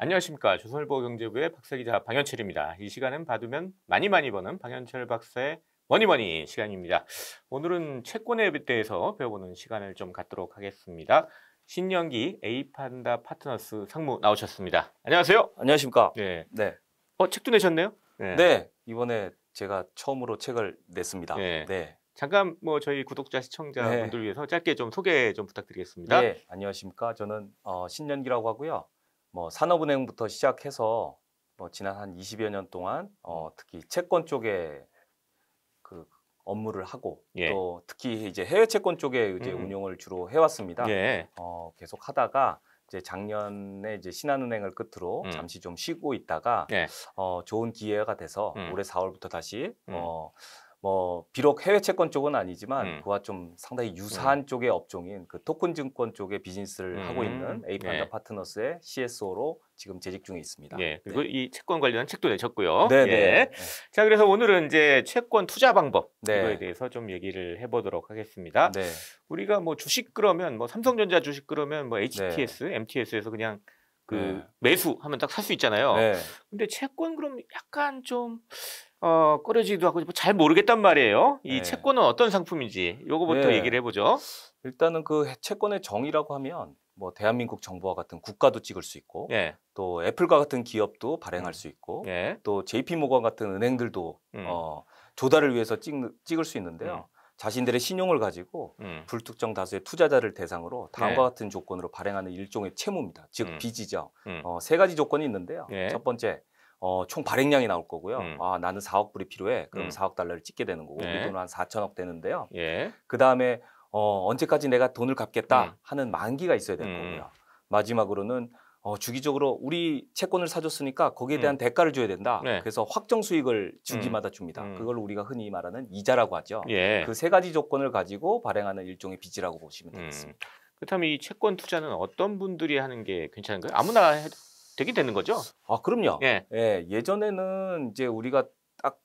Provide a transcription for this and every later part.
안녕하십니까. 조선일보경제부의 박사기자 방현철입니다. 이 시간은 받으면 많이 버는 방현철 박사의 머니머니 시간입니다. 오늘은 채권에 대해서 배워보는 시간을 좀 갖도록 하겠습니다. 신년기 A판다 파트너스 상무 나오셨습니다. 안녕하세요. 안녕하십니까. 네. 네. 책도 내셨네요? 네. 이번에 제가 처음으로 책을 냈습니다. 네. 네. 잠깐 저희 구독자 시청자분들 위해서 짧게 좀 소개 좀 부탁드리겠습니다. 예, 안녕하십니까. 저는 신년기라고 하고요. 산업은행부터 시작해서 지난 한 20여 년 동안 특히 채권 쪽에 그 업무를 하고 또 특히 이제 해외 채권 쪽에 이제 운용을 주로 해왔습니다. 계속 하다가 이제 작년에 이제 신한은행을 끝으로 잠시 좀 쉬고 있다가 좋은 기회가 돼서 올해 4월부터 다시 비록 해외 채권 쪽은 아니지만 그와 좀 상당히 유사한 쪽의 업종인 그 토큰 증권 쪽의 비즈니스를 하고 있는 A판다 파트너스의 CSO로 지금 재직 중에 있습니다. 그리고 이 채권 관련한 책도 내셨고요. 네. 자, 그래서 오늘은 이제 채권 투자 방법 이거에 대해서 좀 얘기를 해보도록 하겠습니다. 우리가 주식 그러면 삼성전자 주식 그러면 HTS, MTS에서 그냥 매수하면 딱 살 수 있잖아요. 근데 채권 그럼 약간 좀 꺼려지기도 하고 잘 모르겠단 말이에요. 이 채권은 어떤 상품인지 요거부터 얘기를 해보죠. 일단은 그 채권의 정의라고 하면 대한민국 정부와 같은 국가도 찍을 수 있고 또 애플과 같은 기업도 발행할 수 있고 또 JP모건 같은 은행들도 조달을 위해서 찍을 수 있는데요. 자신들의 신용을 가지고 불특정 다수의 투자자를 대상으로 다음과 같은 조건으로 발행하는 일종의 채무입니다. 즉 빚이죠. 세 가지 조건이 있는데요. 첫 번째, 총 발행량이 나올 거고요. 나는 4억 불이 필요해. 그럼 4억 달러를 찍게 되는 거고 우리 돈은 한 4천억 되는데요. 그 다음에 언제까지 내가 돈을 갚겠다 하는 만기가 있어야 되는 거고요. 마지막으로는 주기적으로 우리 채권을 사줬으니까 거기에 대한 대가를 줘야 된다. 그래서 확정 수익을 주기마다 줍니다. 그걸 우리가 흔히 말하는 이자라고 하죠. 그 세 가지 조건을 가지고 발행하는 일종의 빚이라고 보시면 되겠습니다. 그렇다면 이 채권 투자는 어떤 분들이 하는 게 괜찮은가요? 아무나 해도 되긴 되는 거죠? 그럼요. 예전에는 이제 우리가 딱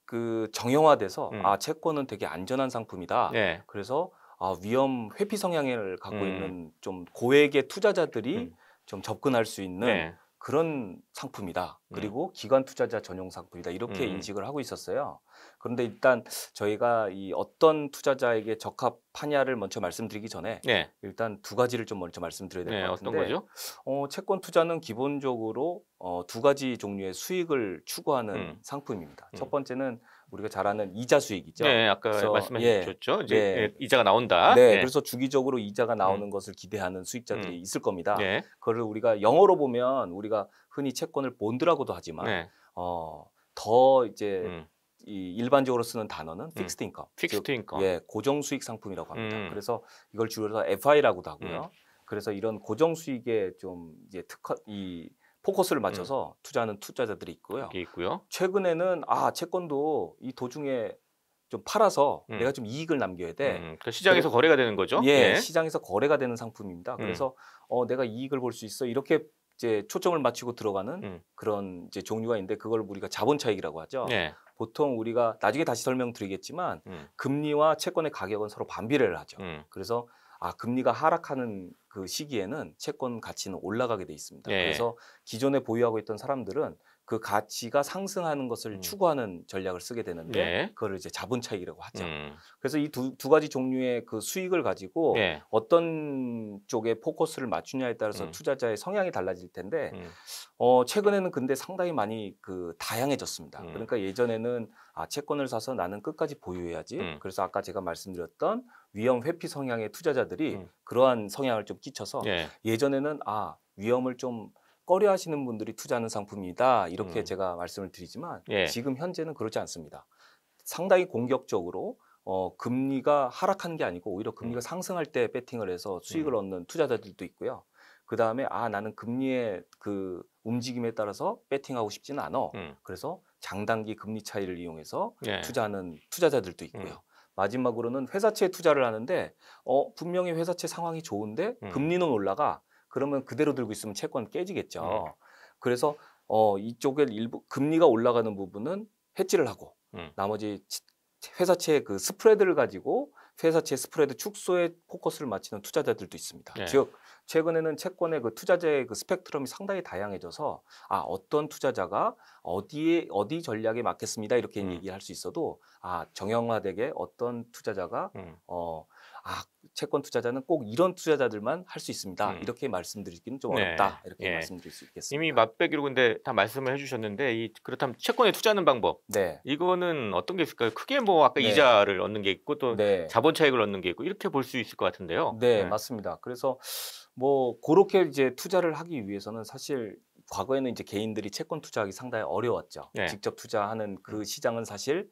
그 정형화돼서 채권은 되게 안전한 상품이다. 그래서 위험 회피 성향을 갖고 있는 좀 고액의 투자자들이 좀 접근할 수 있는 그런 상품이다. 그리고 기관 투자자 전용 상품이다. 이렇게 인식을 하고 있었어요. 그런데 일단 저희가 이 어떤 투자자에게 적합하냐를 먼저 말씀드리기 전에 일단 두 가지를 좀 먼저 말씀드려야 될 것 같은데 어떤 거죠? 채권 투자는 기본적으로 두 가지 종류의 수익을 추구하는 상품입니다. 첫 번째는 우리가 잘 아는 이자 수익이죠. 아까 말씀해 주셨죠. 이제 이자가 나온다. 그래서 주기적으로 이자가 나오는 것을 기대하는 수익자들이 있을 겁니다. 그걸 우리가 영어로 보면 우리가 흔히 채권을 본드라고도 하지만 더 이제 이 일반적으로 쓰는 단어는 픽스드 인컴, 고정 수익 상품이라고 합니다. 그래서 이걸 줄여서 FI라고도 하고요. 그래서 이런 고정 수익에 좀 이제 포커스를 맞춰서 투자하는 투자자들이 있고요. 최근에는 채권도 이 도중에 좀 팔아서 내가 좀 이익을 남겨야 돼. 그러니까 시장에서 거래가 되는 거죠? 시장에서 거래가 되는 상품입니다. 그래서 내가 이익을 볼 수 있어. 이렇게 이제 초점을 맞추고 들어가는 그런 이제 종류가 있는데 그걸 우리가 자본 차익이라고 하죠. 보통 우리가 나중에 다시 설명드리겠지만 금리와 채권의 가격은 서로 반비례를 하죠. 그래서 금리가 하락하는 그 시기에는 채권 가치는 올라가게 돼 있습니다. 그래서 기존에 보유하고 있던 사람들은 그 가치가 상승하는 것을 추구하는 전략을 쓰게 되는데 그거를 이제 자본 차익이라고 하죠. 그래서 이 두 가지 종류의 그 수익을 가지고 어떤 쪽에 포커스를 맞추냐에 따라서 투자자의 성향이 달라질 텐데 최근에는 근데 상당히 많이 다양해졌습니다. 그러니까 예전에는 채권을 사서 나는 끝까지 보유해야지. 그래서 아까 제가 말씀드렸던 위험 회피 성향의 투자자들이 그러한 성향을 좀 끼쳐서 예전에는 위험을 좀 꺼려 하시는 분들이 투자하는 상품이다. 이렇게 제가 말씀을 드리지만 지금 현재는 그렇지 않습니다. 상당히 공격적으로 금리가 하락하는 게 아니고 오히려 금리가 상승할 때 배팅을 해서 수익을 얻는 투자자들도 있고요. 그 다음에 나는 금리의 그 움직임에 따라서 배팅하고 싶지는 않아. 그래서 장단기 금리 차이를 이용해서 투자하는 투자자들도 있고요. 마지막으로는 회사채에 투자를 하는데 분명히 회사채 상황이 좋은데 금리는 올라가. 그러면 그대로 들고 있으면 채권 깨지겠죠. 그래서 이쪽에 일부 금리가 올라가는 부분은 해지를 하고 나머지 회사채의 그 스프레드를 가지고 회사채 스프레드 축소에 포커스를 맞추는 투자자들도 있습니다. 네. 즉 최근에는 채권의 그 투자자의 그 스펙트럼이 상당히 다양해져서 어떤 투자자가 어디 전략에 맞겠습니다 이렇게 얘기할 수 있어도 정형화되게 어떤 투자자가 채권 투자자는 꼭 이런 투자자들만 할 수 있습니다. 이렇게 말씀드리기는 좀 어렵다. 이렇게 말씀드릴 수 있겠습니다. 이미 맛배기로 근데 다 말씀을 해주셨는데 그렇다면 채권에 투자하는 방법 이거는 어떤 게 있을까요? 크게 뭐 아까 이자를 얻는 게 있고 또 자본 차익을 얻는 게 있고 이렇게 볼 수 있을 것 같은데요. 네, 맞습니다. 그래서 뭐 그렇게 이제 투자를 하기 위해서는 사실 과거에는 이제 개인들이 채권 투자하기 상당히 어려웠죠. 직접 투자하는 그 시장은 사실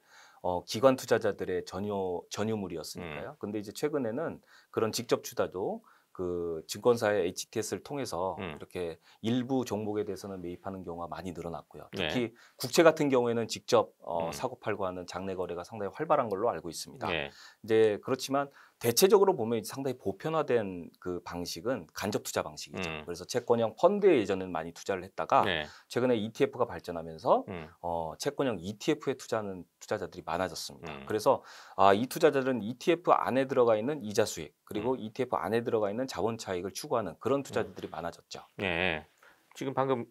기관 투자자들의 전유물이었으니까요. 근데 이제 최근에는 그런 직접 투자도 그 증권사의 HTS를 통해서 이렇게 일부 종목에 대해서는 매입하는 경우가 많이 늘어났고요. 특히 국채 같은 경우에는 직접 사고 팔고 하는 장내 거래가 상당히 활발한 걸로 알고 있습니다. 이제 그렇지만 대체적으로 보면 상당히 보편화된 그 방식은 간접 투자 방식이죠. 그래서 채권형 펀드에 예전에는 많이 투자를 했다가 최근에 ETF가 발전하면서 채권형 ETF에 투자하는 투자자들이 많아졌습니다. 그래서 이 투자자들은 ETF 안에 들어가 있는 이자 수익 그리고 ETF 안에 들어가 있는 자본 차익을 추구하는 그런 투자자들이 많아졌죠. 네. 지금 방금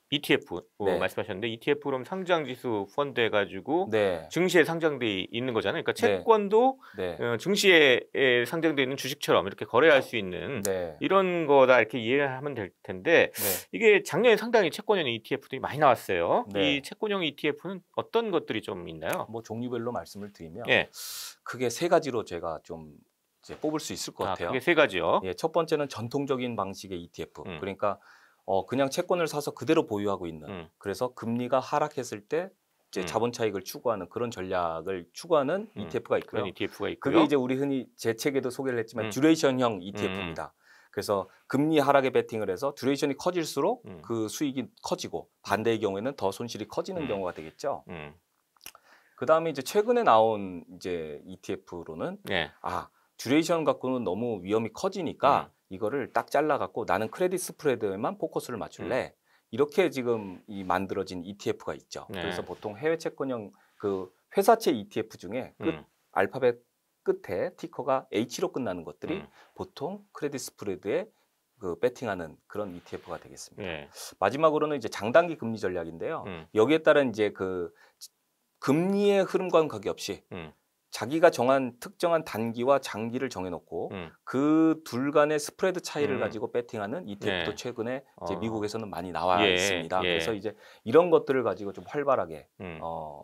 ETF 말씀하셨는데 ETF 그럼 상장지수 펀드 해가지고 증시에 상장돼 있는 거잖아요. 그러니까 채권도 증시에 상장돼 있는 주식처럼 이렇게 거래할 수 있는 이런 거다 이렇게 이해하면 될 텐데 이게 작년에 상당히 채권형 ETF들이 많이 나왔어요. 이 채권형 ETF는 어떤 것들이 좀 있나요? 뭐 종류별로 말씀을 드리면 크게 세 가지로 제가 좀 이제 뽑을 수 있을 것 같아요. 그게 세 가지요. 첫 번째는 전통적인 방식의 ETF. 그러니까 그냥 채권을 사서 그대로 보유하고 있는 그래서 금리가 하락했을 때 이제 자본 차익을 추구하는 그런 전략을 추구하는 ETF가 있고요. 그게 이제 우리 흔히 제 책에도 소개를 했지만 듀레이션형 ETF입니다. 그래서 금리 하락에 베팅을 해서 듀레이션이 커질수록 그 수익이 커지고 반대의 경우에는 더 손실이 커지는 경우가 되겠죠. 그다음에 이제 최근에 나온 이제 ETF로는 듀레이션 갖고는 너무 위험이 커지니까 이거를 딱 잘라갖고 나는 크레딧 스프레드에만 포커스를 맞출래. 이렇게 지금 만들어진 ETF가 있죠. 그래서 보통 해외 채권형 그 회사채 ETF 중에 알파벳 끝에 티커가 H로 끝나는 것들이 보통 크레딧 스프레드에 그 배팅하는 그런 ETF가 되겠습니다. 마지막으로는 이제 장단기 금리 전략인데요. 여기에 따른 이제 그 금리의 흐름과는 관계없이 자기가 정한 특정한 단기와 장기를 정해놓고 그 둘 간의 스프레드 차이를 가지고 배팅하는 ETF도 최근에 이제 미국에서는 많이 나와 있습니다. 그래서 이제 이런 것들을 가지고 좀 활발하게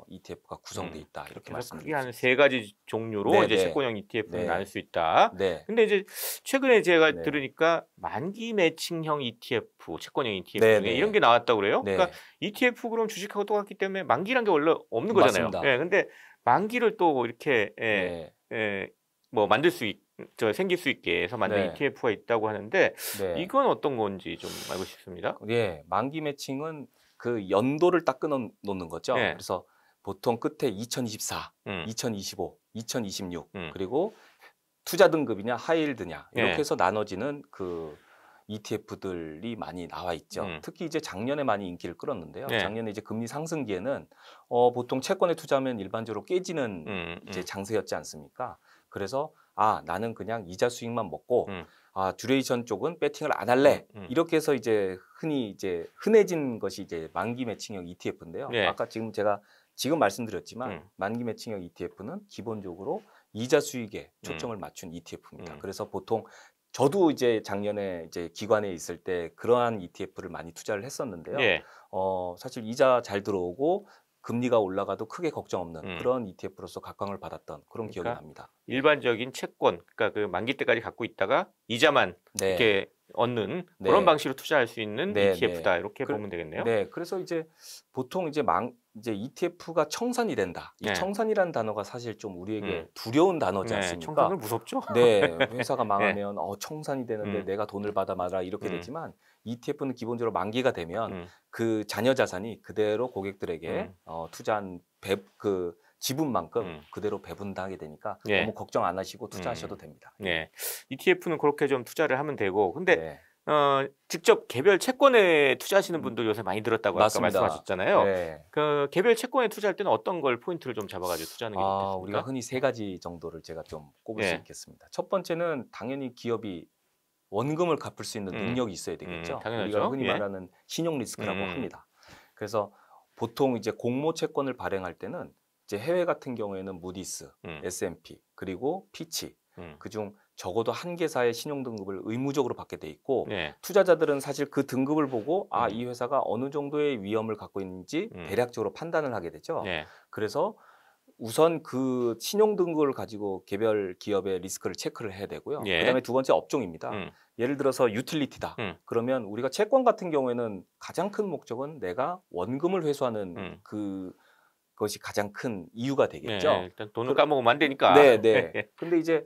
ETF가 구성돼 있다 이렇게 말씀드립니다. 크게 한 세 가지 종류로 이제 채권형 ETF를 나눌 수 있다. 근데 이제 최근에 제가 들으니까 만기 매칭형 ETF, 채권형 ETF 중에 이런 게 나왔다고 그래요. 그러니까 ETF 그럼 주식하고 똑같기 때문에 만기란 게 원래 없는 거잖아요. 근데 만기를 또 이렇게 뭐 만들 수 생길 수 있게 해서 만든 ETF가 있다고 하는데 이건 어떤 건지 좀 알고 싶습니다. 만기 매칭은 그 연도를 딱 끊어 놓는 거죠. 그래서 보통 끝에 2024, 2025, 2026 그리고 투자 등급이냐 하이힐드냐 이렇게 해서 나눠지는 그 ETF들이 많이 나와 있죠. 특히 이제 작년에 많이 인기를 끌었는데요. 작년에 이제 금리 상승기에는 보통 채권에 투자하면 일반적으로 깨지는 이제 장세였지 않습니까? 그래서 나는 그냥 이자 수익만 먹고 듀레이션 쪽은 배팅을 안 할래. 이렇게 해서 이제 흔히 이제 흔해진 것이 이제 만기 매칭형 ETF인데요. 아까 제가 말씀드렸지만 만기 매칭형 ETF는 기본적으로 이자 수익에 초점을 맞춘 ETF입니다. 그래서 보통 저도 이제 작년에 이제 기관에 있을 때 그러한 ETF를 많이 투자를 했었는데요. 사실 이자 잘 들어오고 금리가 올라가도 크게 걱정 없는 그런 ETF로서 각광을 받았던 그런 기억이 납니다. 일반적인 채권, 그러니까 그 만기 때까지 갖고 있다가 이자만 이렇게 얻는 그런 방식으로 투자할 수 있는 ETF다 이렇게 보면 되겠네요. 그래서 이제 보통 이제 ETF가 청산이 된다. 이 청산이라는 단어가 사실 좀 우리에게 두려운 단어지 않습니까? 청산은 무섭죠. 회사가 망하면 청산이 되는데 내가 돈을 받아 말아 이렇게 되지만 ETF는 기본적으로 만기가 되면 그 자녀 자산이 그대로 고객들에게 투자한 그 지분만큼 그대로 배분당하게 되니까 너무 걱정 안 하시고 투자하셔도 됩니다. ETF는 그렇게 좀 투자를 하면 되고 근데 직접 개별 채권에 투자하시는 분들 요새 많이 들었다고 맞습니다. 아까 말씀하셨잖아요. 네. 그 개별 채권에 투자할 때는 어떤 걸 포인트를 좀 잡아가지고 투자하는 게 좋겠습니까? 우리가 흔히 3가지 정도를 제가 좀 꼽을 수 있겠습니다. 첫 번째는 당연히 기업이 원금을 갚을 수 있는 능력이 있어야 되겠죠. 당연하죠. 우리가 흔히 말하는 신용 리스크라고 합니다. 그래서 보통 이제 공모 채권을 발행할 때는 이제 해외 같은 경우에는 무디스, S&P 그리고 피치 그중 적어도 한 개사의 신용 등급을 의무적으로 받게 돼 있고 투자자들은 사실 그 등급을 보고 이 회사가 어느 정도의 위험을 갖고 있는지 대략적으로 판단을 하게 되죠. 그래서 우선 그 신용 등급을 가지고 개별 기업의 리스크를 체크를 해야 되고요. 그다음에 두 번째 업종입니다. 예를 들어서 유틸리티다. 그러면 우리가 채권 같은 경우에는 가장 큰 목적은 내가 원금을 회수하는 그것이 가장 큰 이유가 되겠죠. 일단 돈을 까먹으면 안 되니까. 네. 근데 이제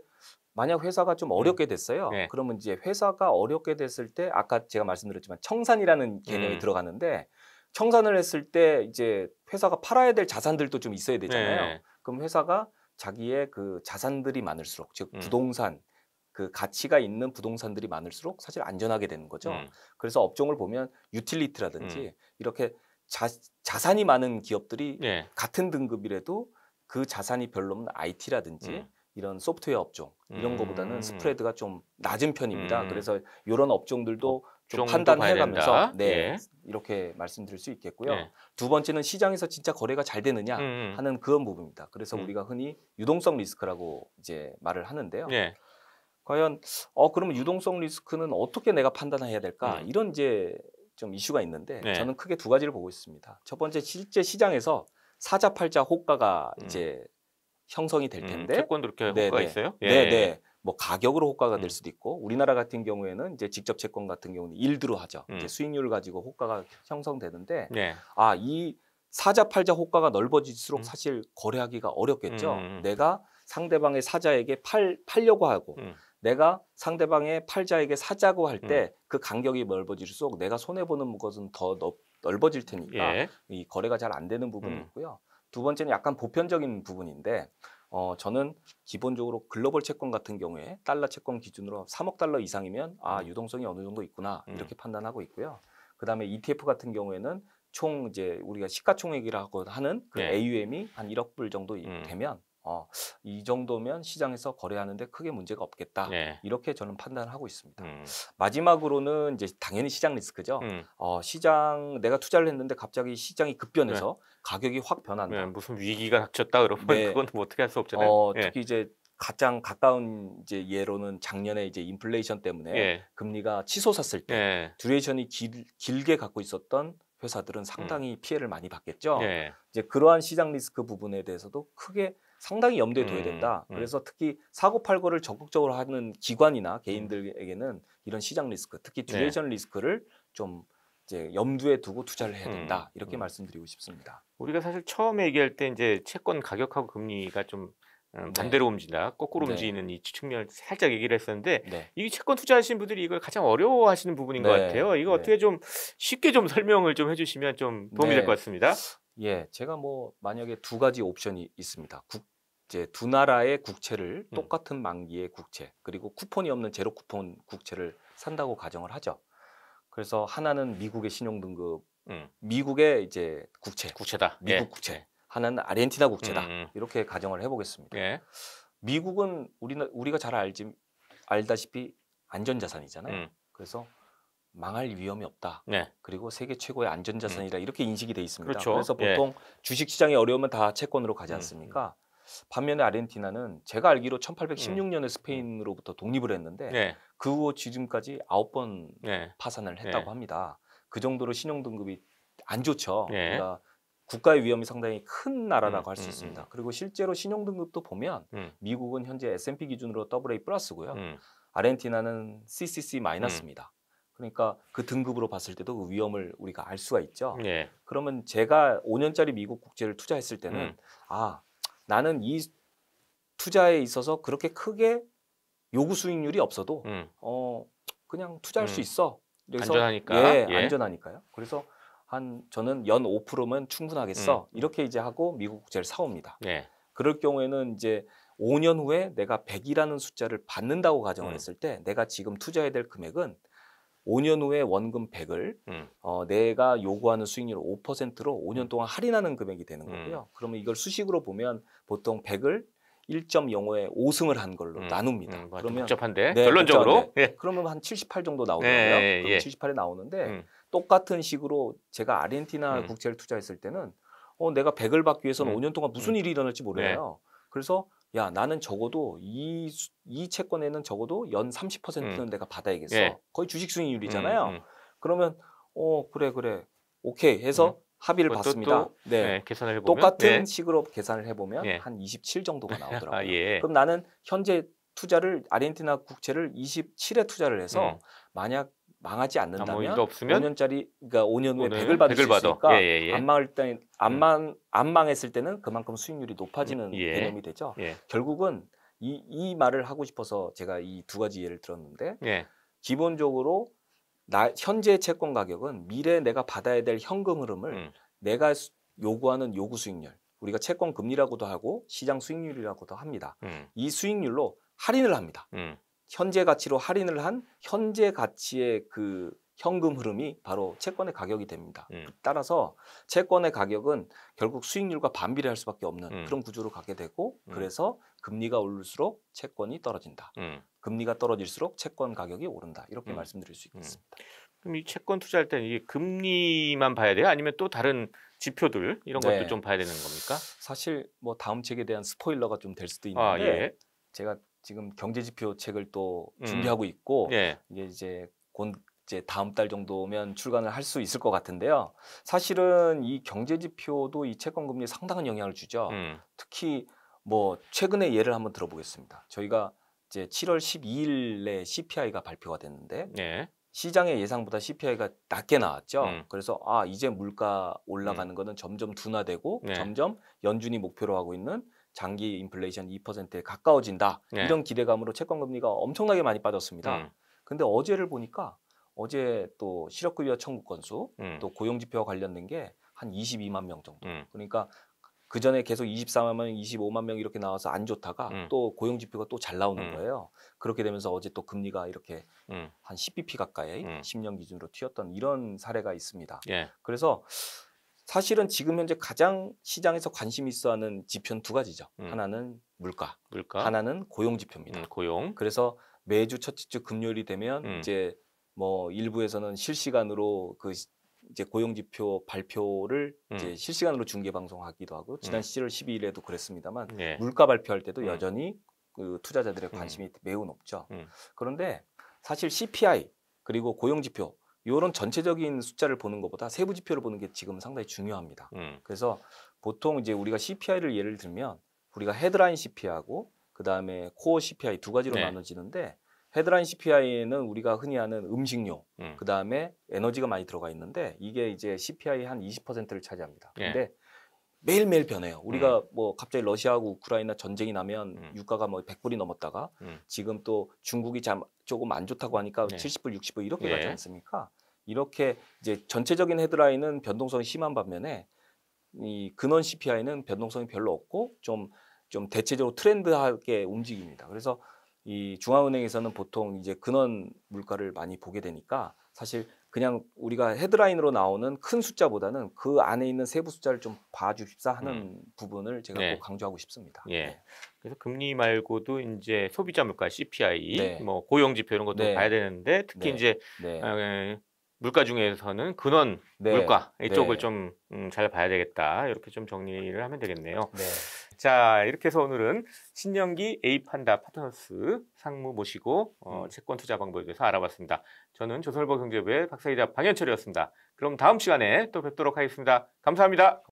만약 회사가 좀 어렵게 됐어요. 그러면 이제 회사가 어렵게 됐을 때 아까 제가 말씀드렸지만 청산이라는 개념이 들어가는데 청산을 했을 때 이제 회사가 팔아야 될 자산들도 좀 있어야 되잖아요. 그럼 회사가 자기의 그 자산들이 많을수록 즉 부동산 그 가치가 있는 부동산들이 많을수록 사실 안전하게 되는 거죠. 그래서 업종을 보면 유틸리티라든지 이렇게 자산이 많은 기업들이 같은 등급이라도 그 자산이 별로 없는 IT라든지 이런 소프트웨어 업종 이런 거보다는 스프레드가 좀 낮은 편입니다. 그래서 이런 업종들도 좀 판단해가면서 이렇게 말씀드릴 수 있겠고요. 두 번째는 시장에서 진짜 거래가 잘 되느냐 하는 그런 부분입니다. 그래서 우리가 흔히 유동성 리스크라고 이제 말을 하는데요. 과연 그러면 유동성 리스크는 어떻게 내가 판단해야 될까? 이런 이제 좀 이슈가 있는데 저는 크게 두 가지를 보고 있습니다. 첫 번째 실제 시장에서 사자팔자 호가가 이제 형성이 될 텐데 채권도 그렇게 호가가 있어요? 네. 뭐 가격으로 호가가 될 수도 있고 우리나라 같은 경우에는 이제 직접 채권 같은 경우는 일드로 하죠. 이제 수익률을 가지고 호가가 형성되는데 이 사자팔자 호가가 넓어질수록 사실 거래하기가 어렵겠죠. 내가 상대방의 사자에게 팔려고 하고 내가 상대방의 팔자에게 사자고 할 때 그 간격이 넓어질수록 내가 손해보는 것은 더 넓어질 테니까 이 거래가 잘 안 되는 부분이 있고요. 두 번째는 약간 보편적인 부분인데 저는 기본적으로 글로벌 채권 같은 경우에 달러 채권 기준으로 3억 달러 이상이면 유동성이 어느 정도 있구나 이렇게 판단하고 있고요. 그다음에 ETF 같은 경우에는 총 이제 우리가 시가총액이라고 하는 그 AUM이 한 1억 불 정도 되면 이 정도면 시장에서 거래하는데 크게 문제가 없겠다. 이렇게 저는 판단을 하고 있습니다. 마지막으로는 이제 당연히 시장 리스크죠. 시장 내가 투자를 했는데 갑자기 시장이 급변해서 가격이 확 변한다. 무슨 위기가 닥쳤다 그러면 그건 뭐 어떻게 할 수 없잖아요. 특히 이제 가장 가까운 이제 예로는 작년에 이제 인플레이션 때문에 금리가 치솟았을 때 듀레이션이 길게 갖고 있었던 회사들은 상당히 피해를 많이 받겠죠. 이제 그러한 시장 리스크 부분에 대해서도 크게 상당히 염두에 둬야 된다. 그래서 특히 사고팔고를 적극적으로 하는 기관이나 개인들에게는 이런 시장 리스크, 특히 듀레이션 리스크를 좀 이제 염두에 두고 투자를 해야 된다. 이렇게 말씀드리고 싶습니다. 우리가 사실 처음에 얘기할 때 이제 채권 가격하고 금리가 좀 반대로 움직인다, 거꾸로 움직이는 이 측면을 살짝 얘기를 했었는데 이 채권 투자하시는 분들이 이걸 가장 어려워하시는 부분인 것 같아요. 이거 어떻게 좀 쉽게 좀 설명을 좀 해주시면 좀 도움이 될 것 같습니다. 제가 뭐 만약에 두 가지 옵션이 있습니다. 이제 두 나라의 국채를 똑같은 만기의 국채 그리고 쿠폰이 없는 제로 쿠폰 국채를 산다고 가정을 하죠. 그래서 하나는 미국의 신용 등급, 미국의 이제 국채다. 미국 국채. 하나는 아르헨티나 국채다. 이렇게 가정을 해보겠습니다. 미국은 우리가 잘 알다시피 안전자산이잖아요. 그래서 망할 위험이 없다. 그리고 세계 최고의 안전자산이라 이렇게 인식이 돼 있습니다. 그래서 보통 주식시장이 어려우면 다 채권으로 가지 않습니까? 반면에 아르헨티나는 제가 알기로 1816년에 스페인으로부터 독립을 했는데 그 후 지금까지 9번 파산을 했다고 합니다. 그 정도로 신용 등급이 안 좋죠. 그러니까 국가의 위험이 상당히 큰 나라라고 할 수 있습니다. 그리고 실제로 신용 등급도 보면 미국은 현재 S&P 기준으로 AA 플러스고요. 아르헨티나는 CCC 마이너스입니다. 그러니까 그 등급으로 봤을 때도 그 위험을 우리가 알 수가 있죠. 그러면 제가 5년짜리 미국 국채를 투자했을 때는 나는 이 투자에 있어서 그렇게 크게 요구 수익률이 없어도 그냥 투자할 수 있어. 그래서 안전하니까. 안전하니까요. 그래서 저는 연 5%면 충분하겠어. 이렇게 이제 하고 미국 국채를 사옵니다. 그럴 경우에는 이제 5년 후에 내가 100이라는 숫자를 받는다고 가정을 했을 때 내가 지금 투자해야 될 금액은 5년 후에 원금 100을 내가 요구하는 수익률 5%로 5년 동안 할인하는 금액이 되는 거고요. 그러면 이걸 수식으로 보면 보통 100을 1.05에 5승을 한 걸로 나눕니다. 그러면 복잡한데 결론적으로 그러면 한 78 정도 나오더라고요. 그럼 78에 나오는데 똑같은 식으로 제가 아르헨티나 국채를 투자했을 때는 내가 100을 받기 위해서는 5년 동안 무슨 일이 일어날지 몰라요. 그래서 야, 나는 적어도 이 채권에는 적어도 연 30%는 내가 받아야겠어. 거의 주식 수익률이잖아요. 그러면 그래 오케이 해서 합의를 받습니다. 계산을 해보면 똑같은 식으로 계산을 해보면 한 27 정도가 나오더라고요. 그럼 나는 현재 투자를 아르헨티나 국채를 27에 투자를 해서 만약 망하지 않는다면 없으면 5년짜리 그러니까 5년 후에 100을 받을 수 있으니까 안 망했을 때는 그만큼 수익률이 높아지는 개념이 되죠. 결국은 이 말을 하고 싶어서 제가 이 두 가지 예를 들었는데 기본적으로 현재 채권 가격은 미래에 내가 받아야 될 현금 흐름을 내가 요구하는 요구 수익률, 우리가 채권 금리라고도 하고 시장 수익률이라고도 합니다. 이 수익률로 할인을 합니다. 현재 가치로 할인을 한 현재 가치의 그 현금 흐름이 바로 채권의 가격이 됩니다. 따라서 채권의 가격은 결국 수익률과 반비례할 수밖에 없는 그런 구조로 가게 되고 그래서 금리가 오를수록 채권이 떨어진다. 금리가 떨어질수록 채권 가격이 오른다. 이렇게 말씀드릴 수 있겠습니다. 그럼 이 채권 투자할 때는 이게 금리만 봐야 돼요? 아니면 또 다른 지표들 이런 것도 좀 봐야 되는 겁니까? 사실 뭐 다음 책에 대한 스포일러가 좀 될 수도 있는데 제가 지금 경제지표 책을 또 준비하고 있고 이게 이제 곧 이제 다음 달 정도면 출간을 할 수 있을 것 같은데요. 사실은 이 경제지표도 이 채권 금리에 상당한 영향을 주죠. 특히 뭐 최근의 예를 한번 들어보겠습니다. 저희가 이제 7월 12일에 CPI가 발표가 됐는데 시장의 예상보다 CPI가 낮게 나왔죠. 그래서 이제 물가 올라가는 거는 점점 둔화되고 점점 연준이 목표로 하고 있는 장기 인플레이션 2%에 가까워진다. 이런 기대감으로 채권 금리가 엄청나게 많이 빠졌습니다. 근데 어제를 보니까 어제 또 실업급여 청구 건수 또 고용지표와 관련된 게 한 22만 명 정도. 그러니까 그 전에 계속 24만 명, 25만 명 이렇게 나와서 안 좋다가 또 고용지표가 또 잘 나오는 거예요. 그렇게 되면서 어제 또 금리가 이렇게 한 10bp 가까이 10년 기준으로 튀었던 이런 사례가 있습니다. 그래서 사실은 지금 현재 가장 시장에서 관심 있어하는 지표는 두 가지죠. 하나는 물가, 하나는 고용지표입니다. 그래서 매주 첫째 주 금요일이 되면 이제 뭐 일부에서는 실시간으로 그 이제 고용지표 발표를 이제 실시간으로 중계 방송하기도 하고 지난 7월 12일에도 그랬습니다만 물가 발표할 때도 여전히 그 투자자들의 관심이 매우 높죠. 그런데 사실 CPI 그리고 고용지표 이런 전체적인 숫자를 보는 것보다 세부 지표를 보는 게 지금 상당히 중요합니다. 그래서 보통 이제 우리가 CPI를 예를 들면 우리가 헤드라인 CPI하고 그 다음에 코어 CPI 두 가지로 나눠지는데 헤드라인 CPI에는 우리가 흔히 아는 음식료, 그 다음에 에너지가 많이 들어가 있는데 이게 이제 CPI 한 20%를 차지합니다. 근데 매일매일 변해요. 우리가 뭐 갑자기 러시아하고 우크라이나 전쟁이 나면 유가가 뭐 100불이 넘었다가 지금 또 중국이 조금 안 좋다고 하니까 70불, 60불 이렇게 가지 않습니까? 이렇게 이제 전체적인 헤드라인은 변동성이 심한 반면에 이 근원 CPI는 변동성이 별로 없고 좀 대체적으로 트렌드하게 움직입니다. 그래서 이 중앙은행에서는 보통 이제 근원 물가를 많이 보게 되니까 사실 그냥 우리가 헤드라인으로 나오는 큰 숫자보다는 그 안에 있는 세부 숫자를 좀 봐주십사 하는 부분을 제가 꼭 강조하고 싶습니다. 그래서 금리 말고도 이제 소비자 물가 CPI, 뭐 고용 지표 이런 것도 봐야 되는데 특히 이제 물가 중에서는 근원 물가 이쪽을 좀 잘 봐야 되겠다. 이렇게 좀 정리를 하면 되겠네요. 자, 이렇게 해서 오늘은 신년기 A판다 파트너스 상무 모시고 채권 투자 방법에 대해서 알아봤습니다. 저는 조선일보 경제부의 박사이자 방현철이었습니다. 그럼 다음 시간에 또 뵙도록 하겠습니다. 감사합니다.